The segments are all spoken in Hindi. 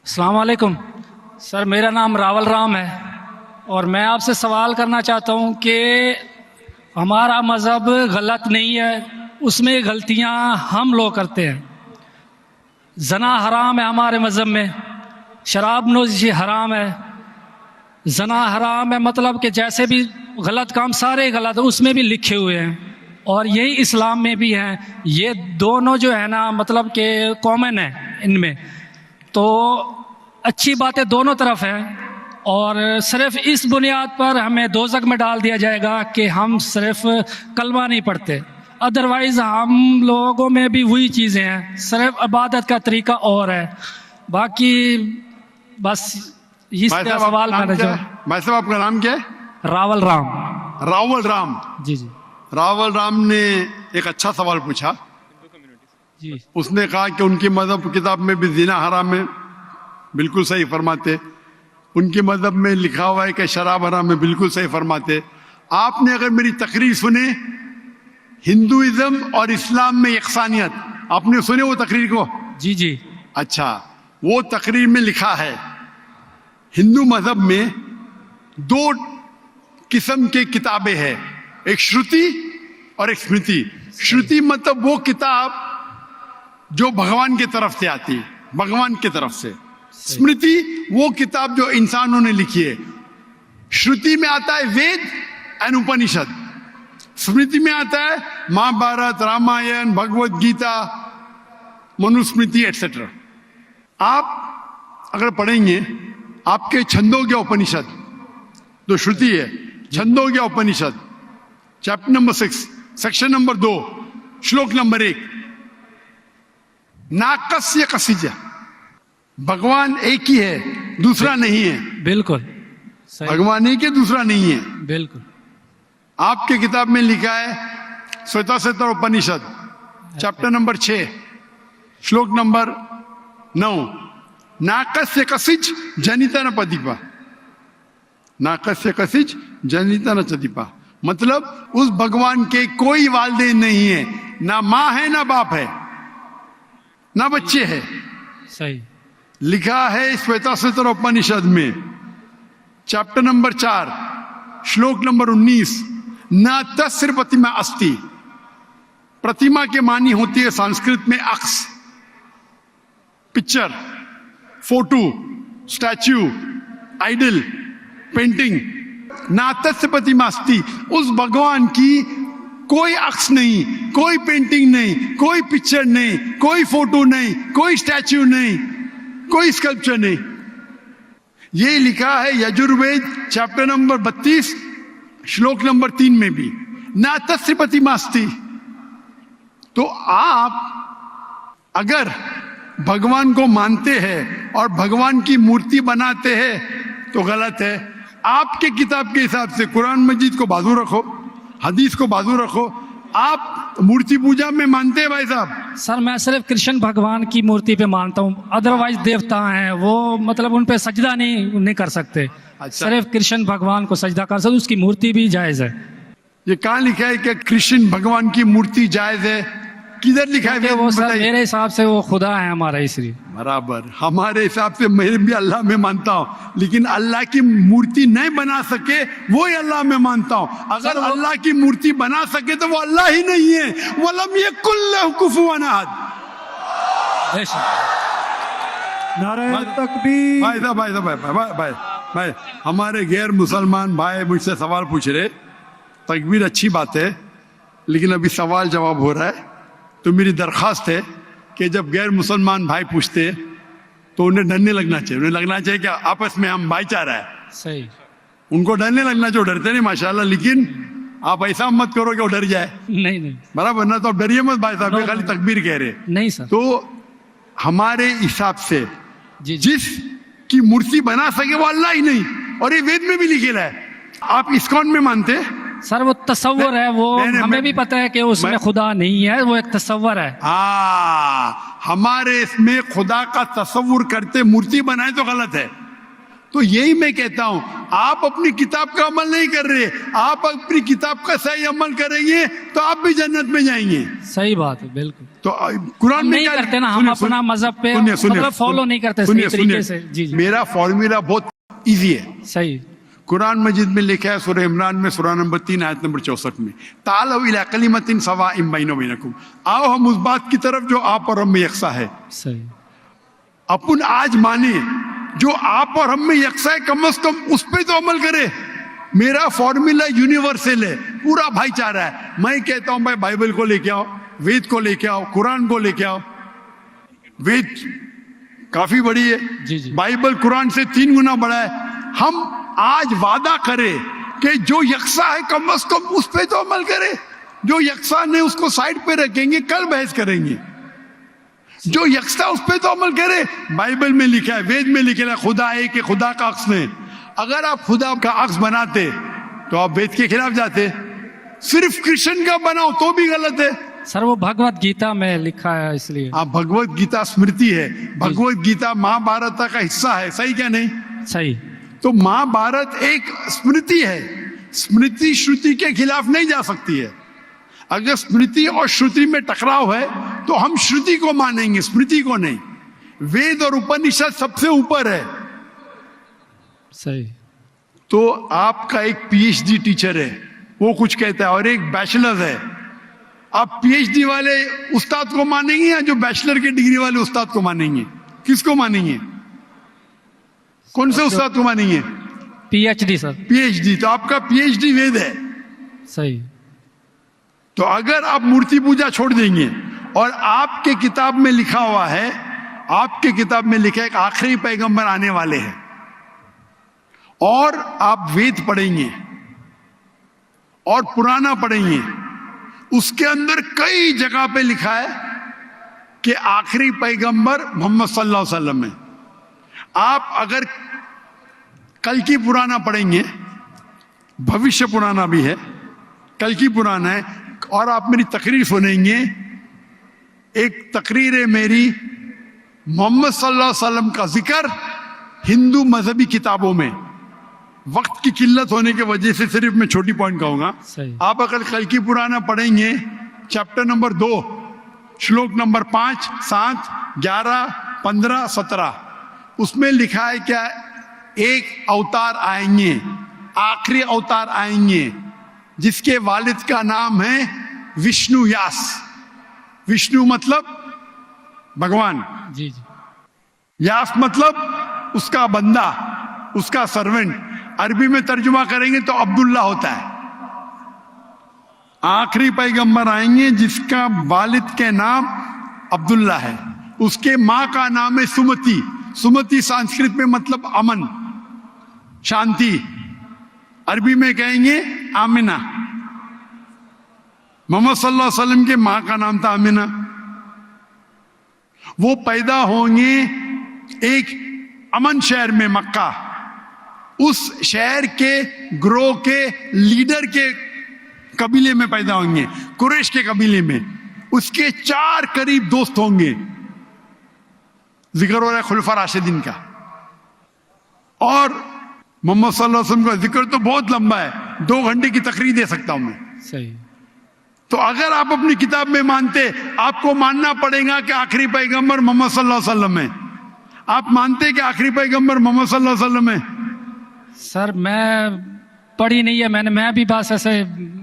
अस्सलाम वालेकुम सर, मेरा नाम रावल राम है और मैं आपसे सवाल करना चाहता हूँ कि हमारा मज़हब गलत नहीं है, उसमें गलतियाँ हम लोग करते हैं। जना हराम है हमारे मज़हब में, शराब नोशी हराम है, जना हराम है, मतलब कि जैसे भी गलत काम सारे गलत उसमें भी लिखे हुए हैं और यही इस्लाम में भी हैं। ये दोनों जो है ना मतलब कि कॉमन है इनमें, तो अच्छी बातें दोनों तरफ हैं और सिर्फ इस बुनियाद पर हमें दोज़ख में डाल दिया जाएगा कि हम सिर्फ कलमा नहीं पढ़ते, अदरवाइज़ हम लोगों में भी वही चीज़ें हैं, सिर्फ इबादत का तरीका और है। बाकी बस इस सवाल करना चाहिए। भाई साहब, आपका नाम क्या है? रावल राम। रावल राम जी जी रावल राम ने एक अच्छा सवाल पूछा जी। उसने कहा कि उनकी मजहब किताब में भी जिना हराम है, बिल्कुल सही फरमाते। उनके मजहब में लिखा हुआ है कि शराब हराम है, बिल्कुल सही फरमाते। आपने अगर मेरी तकरीर सुने हिंदुइज्म और इस्लाम में यकसानियत, आपने सुने वो तकरीर को? जी जी। अच्छा, वो तकरीर में लिखा है हिंदू मजहब में दो किस्म के किताबें हैं, एक श्रुति और एक स्मृति। श्रुति मतलब वो किताब जो भगवान की तरफ से आती है, भगवान की तरफ से। स्मृति वो किताब जो इंसानों ने लिखी है। श्रुति में आता है वेद एंड उपनिषद, स्मृति में आता है महाभारत, रामायण, भगवत गीता, मनुस्मृति एटसेट्रा। आप अगर पढ़ेंगे आपके छंदोग्य उपनिषद जो श्रुति है, छंदोग्य उपनिषद चैप्टर नंबर 6 सेक्शन नंबर 2 श्लोक नंबर 1, नाकस्य कसिज, भगवान एक ही है, दूसरा नहीं है। बिल्कुल सही। भगवान एक है, दूसरा नहीं है। बिल्कुल। आपके किताब में लिखा है श्वेताश्वतर उपनिषद चैप्टर नंबर 6 श्लोक नंबर 9, नाकस्य कसिज जनिता न पतिपा, नाकस्य कसिज जनिता न चतिपा, मतलब उस भगवान के कोई वालिदैन नहीं है, ना माँ है ना बाप है ना बच्चे है। सही। लिखा है श्वेताश्वतर उपनिषद में चैप्टर नंबर 4 श्लोक नंबर 19, न तस्य प्रतिमा अस्ति, प्रतिमा के मानी होती है संस्कृत में अक्स, picture, photo, statue, idol, painting. ना तस्य प्रतिमा अस्ति, उस भगवान की कोई अक्स नहीं, कोई पेंटिंग नहीं, कोई पिक्चर नहीं, कोई फोटो नहीं, कोई स्टैच्यू नहीं, कोई स्कल्पचर नहीं। ये लिखा है यजुर्वेद चैप्टर नंबर 32 श्लोक नंबर 3 में भी, ना तस्य प्रतिमा अस्ति। तो आप अगर भगवान को मानते हैं और भगवान की मूर्ति बनाते हैं तो गलत है। आपके किताब के हिसाब से कुरान मजीद को बाजू रखो, हदीस को बाजू रखो। आप मूर्ति पूजा में मानते हैं भाई साहब? सर मैं सिर्फ कृष्ण भगवान की मूर्ति पे मानता हूँ, अदरवाइज देवता हैं वो मतलब उन पे सजदा नहीं कर सकते। अच्छा। सिर्फ कृष्ण भगवान को सजदा कर सकते, उसकी मूर्ति भी जायज है। ये कहाँ लिखा है कि कृष्ण भगवान की मूर्ति जायज है? किधर लिखा है? वो सर मेरे हिसाब से वो खुदा है हमारा, इसलिए। बराबर, हमारे हिसाब से मैं भी अल्लाह में मानता हूँ, लेकिन अल्लाह की मूर्ति नहीं बना सके वो ही अल्लाह में मानता हूँ। अगर अल्लाह की मूर्ति बना सके तो वो अल्लाह ही नहीं है। वलम यकुल लहु कुफुवन अहद। नारे तकबीर। भाई साहब, भाई साहब, भाई हमारे गैर मुसलमान भाई मुझसे सवाल पूछ रहे। तकबीर अच्छी बात है, लेकिन अभी सवाल जवाब हो रहा है, तो मेरी दरख्वास्त है कि जब गैर मुसलमान भाई पूछते हैं तो उन्हें डरने लगना चाहिए। उन्हें लगना चाहिए कि आपस में हम भाईचारा है। सही। उनको डरने लगना चाहिए। डरते नहीं माशाल्लाह, लेकिन आप ऐसा मत करो कि वो डर जाए। नहीं नहीं बराबर ना? तो आप डरिए मत भाई साहब, ये खाली तकबीर कह रहे। नहीं सर। तो हमारे हिसाब से जी। जिस की मूर्ति बना सके वो अल्लाह ही नहीं, और ये वेद में भी लिखेला है। आप इस्कॉन में मानते हैं सर वो तसव्वुर है, वो हमें भी पता है कि उसमें खुदा नहीं है, वो एक तसव्वुर है। हमारे इसमें खुदा का तसव्वुर करते मूर्ति बनाए तो गलत है। तो यही मैं कहता हूं, आप अपनी किताब का अमल नहीं कर रहे, आप अपनी किताब का सही अमल करेंगे तो आप भी जन्नत में जाएंगे। सही बात है, बिल्कुल। तो कुरान हम में नहीं क्या करते ना, हम सुनिए, अपना मजहब पे सुनिए, सुनिए, मतलब फॉलो नहीं करते सुनिए, सही तरीके सुनिए। से। जी जी मेरा फॉर्मूला बहुत इजी है। सही। कुरान मजीद में लिखा है सूरह इमरान में सूरह नंबर 3 आयत नंबर 64 में, तालौ इला कलिमतिन सवाइम बैना बैनकुम, आओ हम उस बात की तरफ जो आप और हम में यकसा है। सही। अपन आज माने जो आप और हम में यकसा है, कम से कम उस पर तो अमल करे। मेरा फॉर्मूला यूनिवर्सल है, पूरा भाईचारा है। मैं कहता हूं भाई बाइबल को लेके आओ, वेद को लेके आओ, कुरान को लेके आओ। वेद काफी बड़ी है, जी जी। बाइबल कुरान से 3 गुना बड़ा है। हम आज वादा करें कि जो यकसा है कम से कम उस पर तो अमल करे। जो यकसा नहीं उसको साइड पे रखेंगे, कल बहस करेंगे। जो यकसा उस पर तो अमल करे। बाइबल में लिखा है, वेद में लिखा है, खुदा है कि खुदा का अक्स नहीं। अगर आप खुदा का अक्स बनाते तो आप वेद के खिलाफ जाते। सिर्फ कृष्ण का बनाओ तो भी गलत है। सर वो भगवत गीता में लिखा है इसलिए। आप भगवत गीता स्मृति है, भगवत गीता महाभारत का हिस्सा है, सही क्या नहीं? सही। तो महाभारत एक स्मृति है, स्मृति श्रुति के खिलाफ नहीं जा सकती है। अगर स्मृति और श्रुति में टकराव है तो हम श्रुति को मानेंगे, स्मृति को नहीं। वेद और उपनिषद सबसे ऊपर है। सही। तो आपका एक पीएचडी टीचर है, वो कुछ कहता है, और एक बैचलर है। आप पीएचडी वाले उस्ताद को मानेंगे या जो बैचलर की डिग्री वाले उस्ताद को मानेंगे? किसको मानेंगे? कौन से उस्ताद को मानेंगे? PhD sir. पीएचडी। तो आपका पीएचडी वेद है। सही। तो अगर आप मूर्ति पूजा छोड़ देंगे और आपके किताब में लिखा हुआ है, आपके किताब में लिखा है कि आखिरी पैगंबर आने वाले हैं, और आप वेद पढ़ेंगे और पुराना पढ़ेंगे, उसके अंदर कई जगह पे लिखा है कि आखिरी पैगंबर मोहम्मद सल्लल्लाहु अलैहि वसल्लम है। आप अगर कल की पुराना पढ़ेंगे, भविष्य पुराना भी है, कल की पुराना है, और आप मेरी तकरीर सुनेंगे, एक तकरीर है मेरी मोहम्मद सल्लल्लाहु अलैहि वसल्लम का जिक्र हिंदू मजहबी किताबों में। वक्त की किल्लत होने की वजह से सिर्फ मैं छोटी पॉइंट कहूंगा। आप अगर कल की पुराना पढ़ेंगे, चैप्टर नंबर 2 श्लोक नंबर 5, 7, 11, 15, 17, उसमें लिखा है क्या? एक अवतार आएंगे, आखिरी अवतार आएंगे, जिसके वालिद का नाम है विष्णु व्यास। विष्णु मतलब भगवान, जी जी। व्यास मतलब उसका बंदा, उसका सर्वेंट। अरबी में तर्जुमा करेंगे तो अब्दुल्ला होता है। आखिरी पैगंबर आएंगे जिसका वालिद के नाम अब्दुल्ला है, उसके माँ का नाम है सुमति। सुमति संस्कृत में मतलब अमन, शांति। अरबी में कहेंगे आमिना। मोहम्मद सल्लल्लाहु अलैहि वसल्लम के माँ का नाम था आमिना। वो पैदा होंगे एक अमन शहर में, मक्का। उस शहर के ग्रोह के लीडर के कबीले में पैदा होंगे, कुरैश के कबीले में। उसके 4 करीब दोस्त होंगे। जिक्र हो रहा है खुलफा राशिदीन का। और मोहम्मद सल्लल्लाहु अलैहि वसल्लम का जिक्र तो बहुत लंबा है, 2 घंटे की तकरीर दे सकता हूं मैं। सही। तो अगर आप अपनी किताब में मानते, आपको मानना पड़ेगा कि आखिरी पैगंबर मोहम्मद सल्लल्लाहु अलैहि वसल्लम है। आप मानते कि आखिरी पैगंबर मोहम्मद सल्लल्लाहु अलैहि वसल्लम है? सर मैं पढ़ी नहीं है, मैं भी बस ऐसे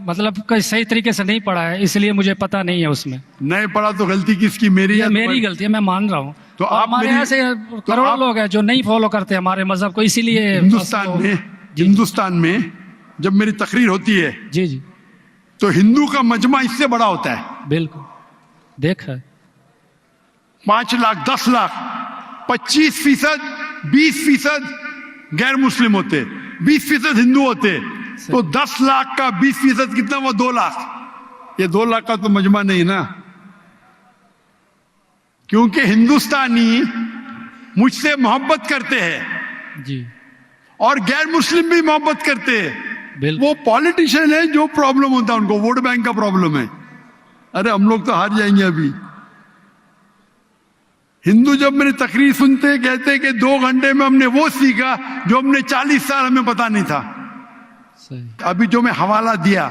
मतलब कोई सही तरीके से नहीं पढ़ा है, इसलिए मुझे पता नहीं है उसमें। नहीं पढ़ा तो गलती किसकी? मेरी या मेरी गलती है, मैं मान रहा हूँ। तो और आप हमारे मेरी- ऐसे तो करोड़ों आप- लोग हैं जो नहीं फॉलो करते हमारे मजहब को, इसीलिए हिंदुस्तान में जब मेरी तकरीर होती है जी जी तो हिंदू का मजमा इससे बड़ा होता है। बिल्कुल देखा है। 5 लाख, 10 लाख, 25%, 20% गैर मुस्लिम होते, 20% हिंदू होते। तो 10 लाख का 20% कितना हुआ? 2 लाख। ये 2 लाख का तो मजमा नहीं ना, क्योंकि हिंदुस्तानी मुझसे मोहब्बत करते हैं जी और गैर मुस्लिम भी मोहब्बत करते हैं। बिल्कुल। वो पॉलिटिशियन है, जो प्रॉब्लम होता है उनको वोट बैंक का प्रॉब्लम है। अरे हम लोग तो हार जाएंगे अभी। हिंदू जब मेरी तकरीर सुनते कहते कि 2 घंटे में हमने वो सीखा जो हमने 40 साल हमें पता नहीं था। सही। अभी जो मैं हवाला दिया,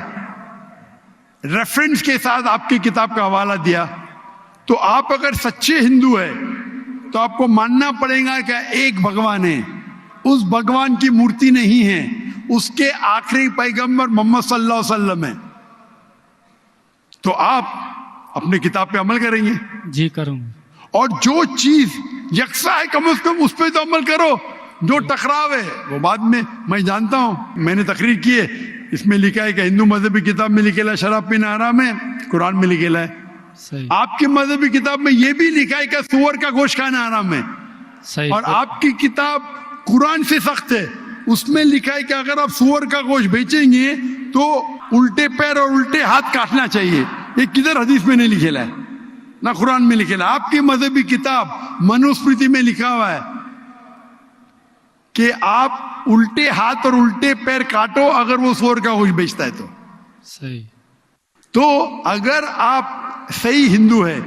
रेफरेंस के साथ आपकी किताब का हवाला दिया, तो आप अगर सच्चे हिंदू है तो आपको मानना पड़ेगा कि एक भगवान है, उस भगवान की मूर्ति नहीं है, उसके आखिरी पैगंबर मोहम्मद सल्लल्लाहु अलैहि वसल्लम है। तो आप अपने किताब पे अमल करेंगे जी करूँगा। और जो चीज यकसा है कम से कम उस पर तो अमल करो। जो टकराव है वो बाद में, मैं जानता हूं, मैंने तकरीर की है, इसमें लिखा है कि हिंदू मजहबी किताब में लिखेला है शराब पीना हराम है, कुरान में लिखेला है। सही आपकी मजहबी किताब में यह भी लिखा है कि सुअर का गोश्त खाना हराम है। सही। और आपकी किताब कुरान से सख्त है, उसमें लिखा है कि अगर आप सुअर का गोश्त बेचेंगे तो उल्टे पैर और उल्टे हाथ काटना चाहिए। ये किधर हदीस में नहीं लिखेला है, ना कुरान में लिखेला। आपकी मजहबी किताब मनुस्मृति में लिखा हुआ है कि आप उल्टे हाथ और उल्टे पैर काटो अगर वो सुअर का गोश्त बेचता है तो। सही। तो अगर आप सही हिंदू है,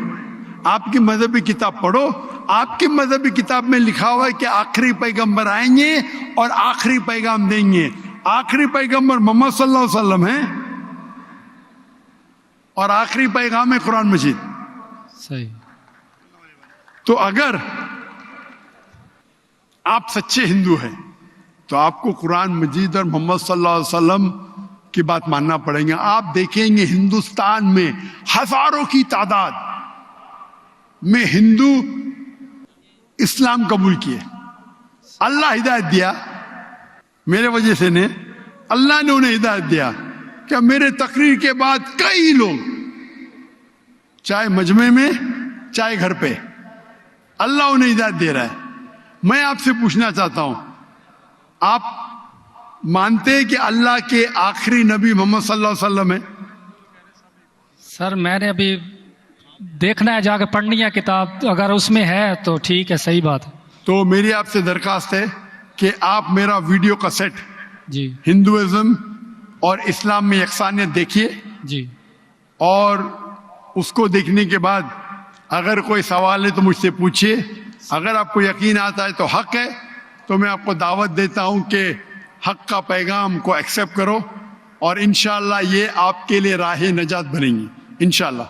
आपकी मजहबी किताब पढ़ो। आपकी मजहबी किताब में लिखा हुआ है कि आखिरी पैगंबर आएंगे और आखिरी पैगाम देंगे। आखिरी पैगंबर मोहम्मद सल्लल्लाहु अलैहि वसल्लम है और आखिरी पैगाम है कुरान मजीद। सही। तो अगर आप सच्चे हिंदू हैं तो आपको कुरान मजीद और मोहम्मद सल्लल्लाहु अलैहि वसल्लम की बात मानना पड़ेगा। आप देखेंगे हिंदुस्तान में हजारों की तादाद में हिंदू इस्लाम कबूल किए। अल्लाह हिदायत दिया, मेरे वजह से ने, अल्लाह ने उन्हें हिदायत दिया। क्या मेरे तकरीर के बाद कई लोग, चाहे मजमे में चाहे घर पे, अल्लाह उन्हें हिदायत दे रहा है। मैं आपसे पूछना चाहता हूं, आप मानते हैं कि अल्लाह के आखिरी नबी मोहम्मद सल्लल्लाहु अलैहि वसल्लम है? सर मैंने अभी देखना है, जाकर पढ़नी है किताब, तो अगर उसमें है तो ठीक है, सही बात है। तो मेरी आपसे दरखास्त है कि आप मेरा वीडियो कैसेट जी हिंदुइज्म और इस्लाम में यकसानियत देखिए, जी। और उसको देखने के बाद अगर कोई सवाल है तो मुझसे पूछिए। अगर आपको यकीन आता है तो हक है, तो मैं आपको दावत देता हूं कि हक का पैगाम को एक्सेप्ट करो और इंशाअल्लाह ये आपके लिए राह नजात बनेंगी इंशाअल्लाह।